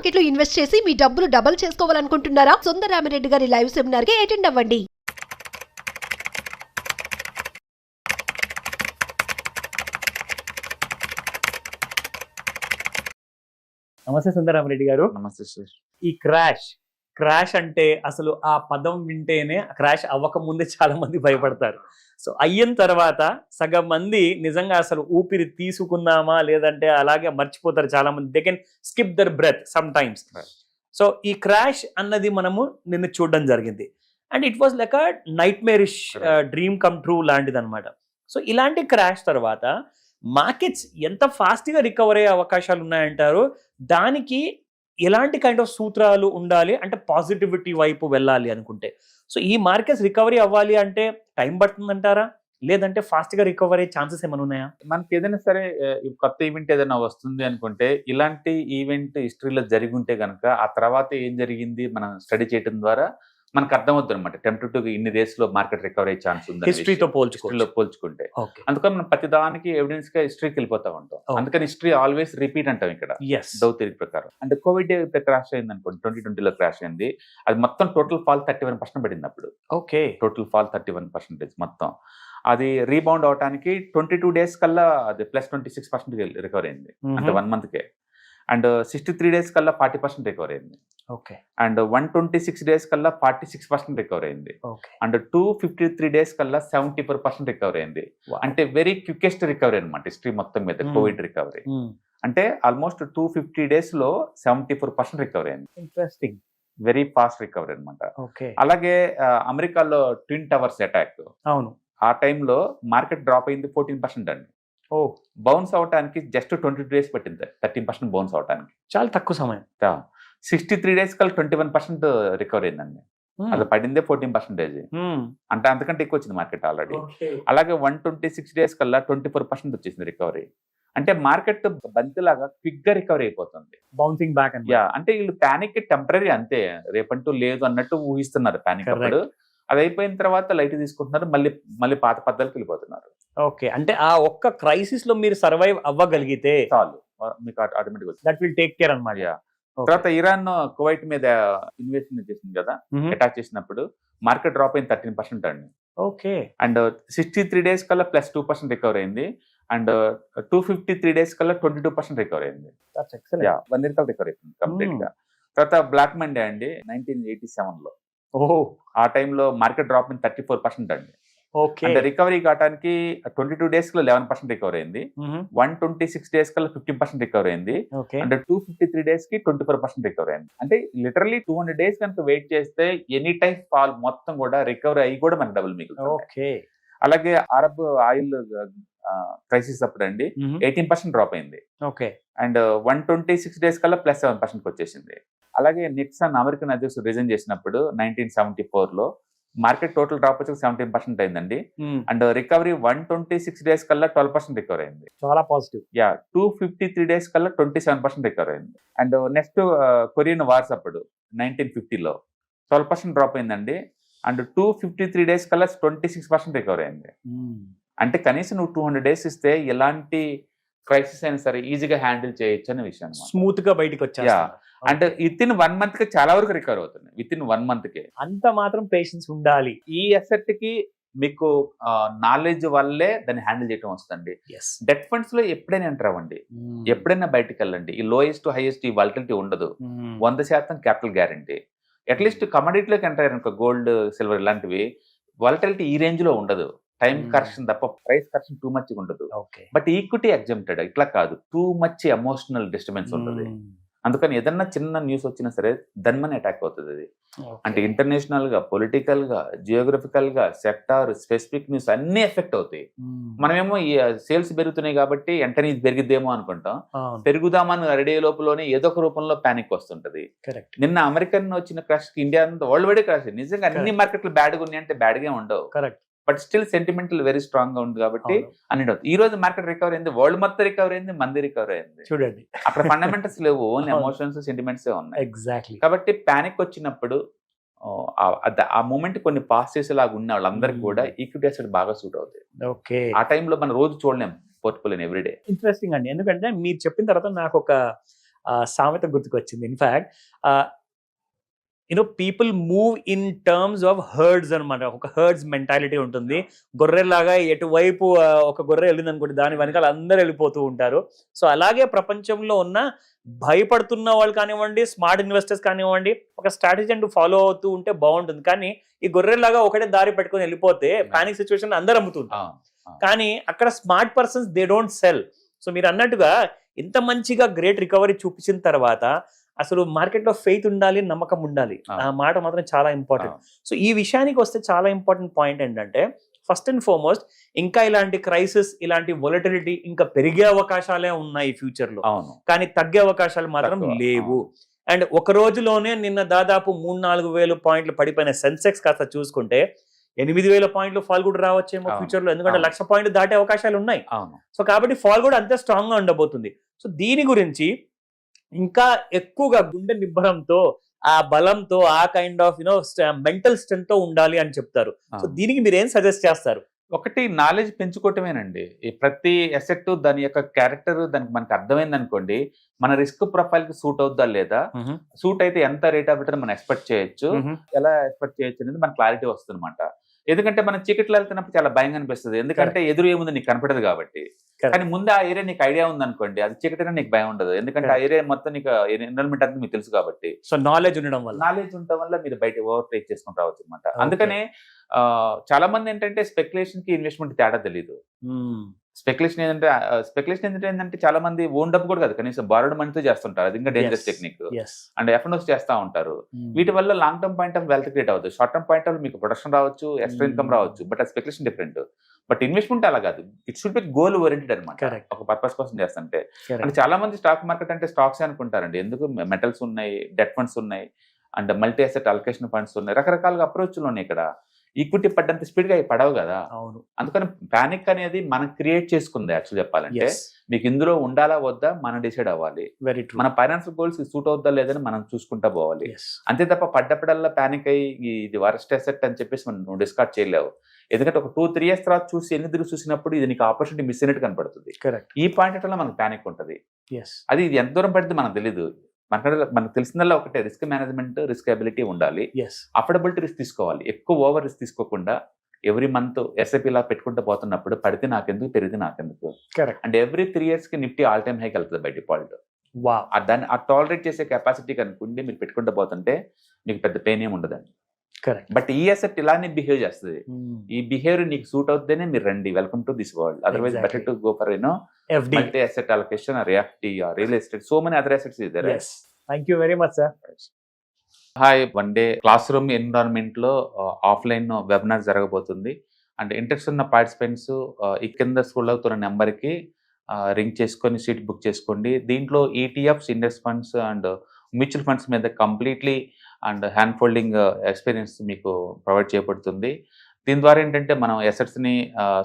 Market లో invest చేసి మీ డబ్బులు డబుల్ చేసుకోవాలనుకుంటున్నారా? సుందరరామిరెడ్డి గారి లైవ్ సెమినార్ కి అటెండ్ అవ్వండి. నమస్తే సుందరరామిరెడ్డి గారు. నమస్తే సార్. ఈ క్రాష్ అంటే అసలు ఆ పదం వింటేనే క్రాష్ అవ్వక ముందే చాలా మంది భయపడతారు. సో అయిన తర్వాత సగం మంది నిజంగా అసలు ఊపిరి తీసుకుందామా లేదంటే అలాగే మర్చిపోతారు. చాలా మంది they can skip their breath sometimes. So ఈ క్రాష్ అన్నది మనము నిన్న చూడడం జరిగింది and it was like a nightmarish dream come true లాంటిది అనమాట. సో ఇలాంటి క్రాష్ తర్వాత మార్కెట్స్ ఎంత ఫాస్ట్గా రికవర్ అయ్యే అవకాశాలు ఉన్నాయంటారు? దానికి ఎలాంటి కైండ్ ఆఫ్ సూత్రాలు ఉండాలి అంటే పాజిటివిటీ వైపు వెళ్ళాలి అనుకుంటే? సో ఈ మార్కెట్స్ రికవరీ అవ్వాలి అంటే టైం పడుతుందంటారా లేదంటే ఫాస్ట్గా రికవర్ అయ్యే ఛాన్సెస్ ఏమైనా ఉన్నాయా? మనకి ఏదైనా సరే కొత్త ఈవెంట్ ఏదైనా వస్తుంది అనుకుంటే ఇలాంటి ఈవెంట్ హిస్టరీలో జరిగి ఉంటే కనుక ఆ తర్వాత ఏం జరిగింది మనం స్టడీ చేయడం ద్వారా మనకు అర్థమవుతుంది అనమాట. టెంప్ట్ ఇన్ని డేస్ లో మార్కెట్ రికవర్ అయ్యే ఛాన్స్ ఉంది హిస్టరీతో పోల్చుకుంటే. అందుకని మనం ప్రతి దానికి ఎవిడెన్స్ గా హిస్టరీకి వెళ్ళిపోతా ఉంటాం. అందుకని హిస్టరీ ఆల్వేస్ రిపీట్ అంటాం ఇక్కడ డౌ థియరీ ప్రకారం. అంటే కోవిడ్ క్రాష్ అయింది అనుకోండి, 2020లో క్రాష్ అయింది. అది మొత్తం టోటల్ ఫాల్ 31% పడింది అప్పుడు. ఓకే, టోటల్ ఫాల్ 31% మొత్తం. అది రీబౌండ్ అవడానికి 22 days కల్లా అది +26% రికవర్ అయింది. అంటే 1 month కే. అండ్ 63 days కల్లా 40% రికవర్ అయింది. ఓకే. అండ్ 126 days కల్లా 46% రికవర్ అయింది. అండ్ 253 days కల్లా 74% రికవర్ అయింది. అంటే వెరీ క్వికెస్ట్ రికవరీ అనమాట హిస్టరీ మొత్తం మీద కోవిడ్ రికవరీ. అంటే ఆల్మోస్ట్ 250 days లో 74% రికవర్ అయింది. ఇంట్రెస్టింగ్, వెరీ ఫాస్ట్ రికవరీ అనమాట. అలాగే అమెరికాలో ట్విన్ టవర్స్ అటాక్, అవును, ఆ టైంలో మార్కెట్ డ్రాప్ అయింది 14% అండి. బౌన్స్ అవడానికి జస్ట్ 22 days పట్టింది 13% బౌన్స్ అవడానికి. చాలా తక్కువ సమయం. 63 days కల్లా 21% రికవర్ అయిందండి. అది పడిందే 14%. అంటే అంతకంటే ఎక్కువ వచ్చింది మార్కెట్ ఆల్రెడీ. అలాగే 126 days కల్లా 24% వచ్చేసింది రికవరీ. అంటే మార్కెట్ బంతిలాగా క్విక్ గా రికవరీ అయిపోతుంది, బౌన్సింగ్ బ్యాక్. అంటే వీళ్ళు ప్యానిక్ టెంపరీ, అంతే, రేపంటూ లేదు అన్నట్టు ఊహిస్తున్నారు ప్యానిక్ అప్పుడు. అది అయిపోయిన తర్వాత లైట్ తీసుకుంటున్నారు, మళ్ళీ పాత పద్ధతికి వెళ్ళిపోతున్నారు. ఓకే, అంటే ఆ ఒక్క క్రైసిస్ లో మీరు సర్వైవ్ అవ్వగలిగితే చాలు, మీకు automatic that will take care అన్నమాట. తర్వాత ఇరాన్ కువైట్ మీద ఇన్వెస్ట్మెంట్ చేసింది కదా, అటాక్ చేసినప్పుడు మార్కెట్ డ్రాప్ అయింది 13% అండి. ఓకే. అండ్ 63 days కల్లా +2% రికవర్ అయింది. అండ్ 253 days కల్లా 22% రికవర్ అయింది. 1 year రికవర్ అయిపోయింది కంప్లీట్ గా. తర్వాత బ్లాక్ మండే అండి 1987లో. ఆ టైంలో మార్కెట్ డ్రాప్ అయింది 34% అండి. అంటే రికవరీ కావడానికి 22 days లో 11% రికవర్ అయింది. 126 days కల్లా 15% రికవర్ అయింది. అంటే 253 days కి 24% రికవర్ అయింది. అంటే లిటరల్లీ 200 days కనుక వెయిట్ చేస్తే ఎనీ టైం ఫాల్ మొత్తం కూడా రికవరీ అయ్యి కూడా మనకు డబుల్ మిగులుతుంది. అలాగే అరబ్ ఆయిల్ క్రైసిస్ అప్పుడు అండి 18% డ్రాప్ అయింది. అండ్ 126 days కల్లా +7% వచ్చేసింది. అలాగే నిక్సన్ అమెరికన్ అధ్యక్షుడు రిజైన్ చేసినప్పుడు 1974లో మార్కెట్ టోటల్ డ్రాప్ వచ్చి 17% అయిందండి. అండ్ రికవరీ 126 days కల్లా 12% రికవర్ అయింది. చాలా పాజిటివ్. 253 days కల్లా 27% రికవర్ అయింది. అండ్ నెక్స్ట్ కొరియన్ వార్స్ అప్పుడు 1950లో 12% డ్రాప్ అయిందండి. అండ్ 253 days కల్లా 26% రికవర్ అయింది. అంటే కనీసం నువ్వు 200 days ఇస్తే ఎలాంటి క్రైసిస్ అయినా సరే ఈజీగా హ్యాండిల్ చేయొచ్చు అనే విషయం, స్మూత్ గా బయటకు వచ్చా. అంటే వితిన్ 1 month కి చాలా వరకు రికవర్ అవుతుంది. వితిన్ 1 month కి అంత మాత్రం పేషెన్స్ ఉండాలి. ఈ అసెట్ కి మీకు నాలెడ్జ్ వల్లే దాన్ని హ్యాండిల్ చేయడం వస్తుంది. డెట్ ఫండ్స్ లో ఎప్పుడైనా ఎంటర్ అవ్వండి, ఎప్పుడైనా బయటకు వెళ్ళండి. ఈ లోయెస్ట్ హైయెస్ట్ ఈ వాలటిలిటీ ఉండదు. 100% క్యాపిటల్ గ్యారంటీ. అట్లీస్ట్ కమోడిటీలోకి ఎంటర్ అయ్యారు అనుకో, గోల్డ్ సిల్వర్ ఇలాంటివి, వాలటిలిటీ ఈ రేంజ్ లో ఉండదు. టైం కరెక్షన్ తప్ప ప్రైస్ కరెక్షన్ టూ మచ్ ఉండదు. బట్ ఈక్విటీ ఎగ్జామ్టెడ్ ఇట్లా కాదు, టూ మచ్ ఎమోషనల్ డిస్టర్బెన్స్ ఉంటుంది. అందుకని ఏదన్నా చిన్న న్యూస్ వచ్చినా సరే దన్మని అటాక్ అవుతుంది అది. అంటే ఇంటర్నేషనల్ గా, పొలిటికల్ గా, జియోగ్రఫికల్ గా, సెక్టార్ స్పెసిఫిక్ న్యూస్ అన్ని ఎఫెక్ట్ అవుతాయి. మనమేమో ఈ సేల్స్ పెరుగుతున్నాయి కాబట్టి వెంటనే ఇది పెరిగిద్దేమో అనుకుంటాం, పెరుగుదామని రెడీ లోపలనే ఏదో ఒక రూపంలో ప్యానిక్ వస్తుంటది. నిన్న అమెరికన్ వచ్చిన క్రాష్ ఇండియా అంతా వరల్డ్ వైడ్ క్రాష్. నిజంగా అన్ని మార్కెట్లు బ్యాడ్గా ఉన్నాయి అంటే బ్యాడ్గా ఉండవు, but still sentimental very strong గా ఉంది కాబట్టి అన్నిటి. ఈ రోజు మార్కెట్ రికవర్ అయింది, వరల్డ్ మొత్తం రికవర్ అయింది, మంది రికవర్ అయింది. చూడండి, అక్కడ ఫండమెంటల్స్ లేవు, ఓన్లీ ఎమోషన్స్ సెంటిమెంట్స్ ఉన్నాయి. ఎగ్జాక్ట్లీ. కాబట్టి ప్యానిక్ వచ్చినప్పుడు ఆ మూమెంట్ కొన్ని పాస్ చేసేలాగా ఉన్న వాళ్ళందరికీ కూడా ఈక్విటీ అసెట్ బాగా సూట్ అవుతాయి. ఓకే, ఆ టైంలో మనం రోజు చూడలేం పోర్ట్ఫోలియో ఎవ్రీడే. ఇంట్రెస్టింగ్ అండి, ఎందుకంటే మీరు చెప్పిన తర్వాత నాకు ఒక సామెత గుర్తుకొచ్చింది. In fact people move in terms of hertz అనమాట. ఒక హర్డ్స్ మెంటాలిటీ ఉంటుంది. గొర్రెలాగా ఎటువైపు ఒక గొర్రె వెళ్ళింది అనుకోండి, దాని వెనకాల అందరూ వెళ్ళిపోతూ ఉంటారు. సో అలాగే ప్రపంచంలో ఉన్న భయపడుతున్న వాళ్ళు కానివ్వండి, స్మార్ట్ ఇన్వెస్టర్స్ కానివ్వండి, ఒక స్ట్రాటజీ అంటూ ఫాలో అవుతూ ఉంటే బాగుంటుంది. కానీ ఈ గొర్రెలాగా ఒకటే దారి పెట్టుకొని వెళ్ళిపోతే పానిక్ సిచ్యువేషన్ అందరూ అమ్ముతుంటారు. కానీ అక్కడ smart persons they don't sell. So మీరు అన్నట్టుగా ఇంత మంచిగా గ్రేట్ రికవరీ చూపించిన తర్వాత అసలు మార్కెట్ లో ఫెయిత్ ఉండాలి, నమ్మకం ఉండాలి. ఆ మాట మాత్రం చాలా ఇంపార్టెంట్. సో ఈ విషయానికి వస్తే చాలా ఇంపార్టెంట్ పాయింట్ ఏంటంటే, ఫస్ట్ అండ్ ఫార్మోస్ట్ ఇంకా ఇలాంటి క్రైసిస్, ఇలాంటి వొలటిలిటీ ఇంకా పెరిగే అవకాశాలే ఉన్నాయి ఫ్యూచర్ లో, కానీ తగ్గే అవకాశాలు మాత్రం లేవు. అండ్ ఒక రోజులోనే నిన్న దాదాపు 3-4 వేల పాయింట్లు పడిపోయిన సెన్సెక్స్ కాస్త చూసుకుంటే 8,000 పాయింట్లు ఫాల్ కూడా రావచ్చేమో ఫ్యూచర్ లో, ఎందుకంటే 1,00,000 పాయింట్లు దాటే అవకాశాలు ఉన్నాయి. సో కాబట్టి ఫాల్ కూడా అంతే స్ట్రాంగ్ గా ఉండబోతుంది. సో దీని గురించి ఇంకా ఎక్కువగా గుండె నిబ్బరంతో, ఆ బలంతో, ఆ కైండ్ ఆఫ్ మెంటల్ స్ట్రెంత్ తో ఉండాలి అని చెప్తారు. సో దీనికి మీరు ఏం సజెస్ట్ చేస్తారు? ఒకటి, నాలెడ్జ్ పెంచుకోవటమేనండి. ఈ ప్రతి అసెట్ దాని యొక్క క్యారెక్టర్ దానికి మనకు అర్థమైంది అనుకోండి, మన రిస్క్ ప్రొఫైల్ కి సూట్ అవుద్దా లేదా, సూట్ అయితే ఎంత రేట్ ఆఫ్ రిటర్న్ మనం ఎక్స్పెక్ట్ చేయొచ్చు, ఎలా ఎక్స్పెక్ట్ చేయొచ్చు అనేది మన క్లారిటీ వస్తుంది అనమాట. ఎందుకంటే మనం చీకట్లో వెళ్తున్నప్పుడు చాలా భయంగా అనిపిస్తుంది, ఎందుకంటే ఎదురు ఏముంది నీకు కనపడదు కాబట్టి. కానీ ముందు ఆ ఏరియా నీకు ఐడియా ఉంది అనుకోండి, అది చీకటిగా నీకు భయం ఉండదు, ఎందుకంటే ఆ ఏరియా మొత్తం నీకు ఎన్విరాన్మెంట్ అంతా మీకు తెలుసు కాబట్టి. సో నాలెడ్జ్ ఉండడం వల్ల మీరు బయట ఓవర్ టేక్ చేసుకుని రావచ్చు అనమాట. అందుకనే చాలా మంది ఏంటంటే స్పెక్యులేషన్ కి ఇన్వెస్ట్మెంట్ తేడా తెలియదు. స్పెక్యులేషన్ ఏంటంటే చాలా మంది ఓన్ డబ్బు కూడా కాదు, కనీసం బారోడ్ మనీతో చేస్తుంటారు. అది ఇంకా డేంజరస్ టెక్నిక్. అండ్ ఎఫ్ఎన్ఓస్ చేస్తా ఉంటారు. వీటి వల్ల long term point of wealth create అవ్వదు. షార్ట్ టర్మ్ పాయింట్ ఆఫ్ మీకు ప్రొడక్షన్ రావచ్చు, ఎక్స్ట్రా ఇన్కమ్ రావచ్చు, బట్ ఆ స్పెక్యులేషన్ డిఫరెంట్. బట్ ఇన్వెస్ట్మెంట్ అలా కాదు, it should be goal oriented అనమాట, ఒక పర్పస్ కోసం చేస్తుంటే. అంటే చాలా మంది స్టాక్ మార్కెట్ అంటే స్టాక్స్ అనుకుంటారండి, ఎందుకు మెటల్స్ ఉన్నాయి, డెట్ ఫండ్స్ ఉన్నాయి, and multi asset allocation funds ఉన్నాయి, రకరకాలుగా అప్రోచ్లు ఉన్నాయి. ఇక్కడ ఈక్విటీ పడ్డంత స్పీడ్ గా అవి పడవు కదా. అందుకని పానిక్ అనేది మనం క్రియేట్ చేసుకుంది. యాక్చువల్ చెప్పాలంటే మీకు ఇందులో ఉండాలా వద్దా మనం డిసైడ్ అవ్వాలి. మన ఫైనాన్షియల్ గోల్స్ సూట్ అవుద్దా లేదని మనం చూసుకుంటా పోవాలి. అంతే తప్ప పడ్డపడల్లా పానిక్ అయ్యి ఇది వరస్ట్ అసెట్ అని చెప్పేసి మనం డిస్కార్డ్ చేయలేవు. ఎందుకంటే ఒక 2-3 years తర్వాత చూసి ఎన్ని తిరిగి చూసినప్పుడు ఇది నీకు ఆపర్చునిటీ మిస్ అయినట్టు కనపడుతుంది. ఈ పాయింట్ వల్ల మనకు పానిక్ ఉంటుంది. అది ఇది ఎంత దూరం పడితే మనకు తెలీదు. మనకు తెలిసిందల్లా ఒకటే, రిస్క్ మేనేజ్మెంట్, రిస్క్ అబిలిటీ ఉండాలి, అఫోర్డబిలిటీ రిస్క్ తీసుకోవాలి. ఎక్కువ ఓవర్ రిస్క్ తీసుకోకుండా ఎవ్రీ మంత్ ఎస్ఐపి లా పెట్టుకుంటూ పోతున్నప్పుడు పడితే నాకెందుకు, పెరిగితే నాకెందుకు. అండ్ ఎవ్రీ 3 years కి నిఫ్టీ ఆల్ టైమ్ హైకి వెళ్తుంది బై డిఫాల్ట్. దాన్ని ఆ టాలరేట్ చేసే కెపాసిటీ కనుక్కుంటే మీరు పెట్టుకుంటూ పోతుంటే మీకు పెద్ద పెయిన్ ఏమి ఉండదండి. బట్ ఈ అసెట్ ఇలానే బిహేవ్ చేస్తుంది. ఈ బిహేవియర్ నీకు సూట్ అవుతుందనే మీరు రండి, welcome to this world. Otherwise better to go for multi asset allocation or FD or real estate. So many other assets is there. Thank you very much sir. Hi, one day classroom environment లో offline webinar జరగబోతుంది. And interest ఉన్న participants ఈ కింద scroll అవుతున్న number కి ring చేసుకొని seat book చేసుకోండి. దీంట్లో ETFs, index funds and mutual funds మీద completely and hand holding experience మీకు ప్రొవైడ్ చేయబడుతుంది. దీని ద్వారా ఏంటంటే మనం అసెట్స్ని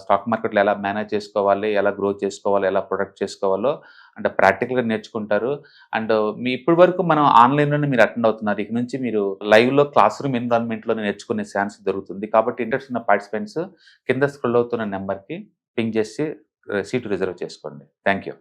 స్టాక్ మార్కెట్లో ఎలా మేనేజ్ చేసుకోవాలి, ఎలా గ్రో చేసుకోవాలి, ఎలా ప్రొడక్ట్ చేసుకోవాలో అంటే ప్రాక్టికల్గా నేర్చుకుంటారు. అండ్ మీ ఇప్పటి వరకు మనం ఆన్లైన్లోనే మీరు అటెండ్ అవుతున్నారు. ఇక నుంచి మీరు లైవ్లో క్లాస్ రూమ్ ఎన్విరాన్మెంట్లో నేర్చుకునే ఛాన్స్ దొరుకుతుంది. కాబట్టి ఇంట్రెస్ట్ ఉన్న పార్టిసిపెంట్స్ కింద స్క్రోల్ అవుతున్న నెంబర్కి పింగ్ చేసి సీటు రిజర్వ్ చేసుకోండి. Thank you.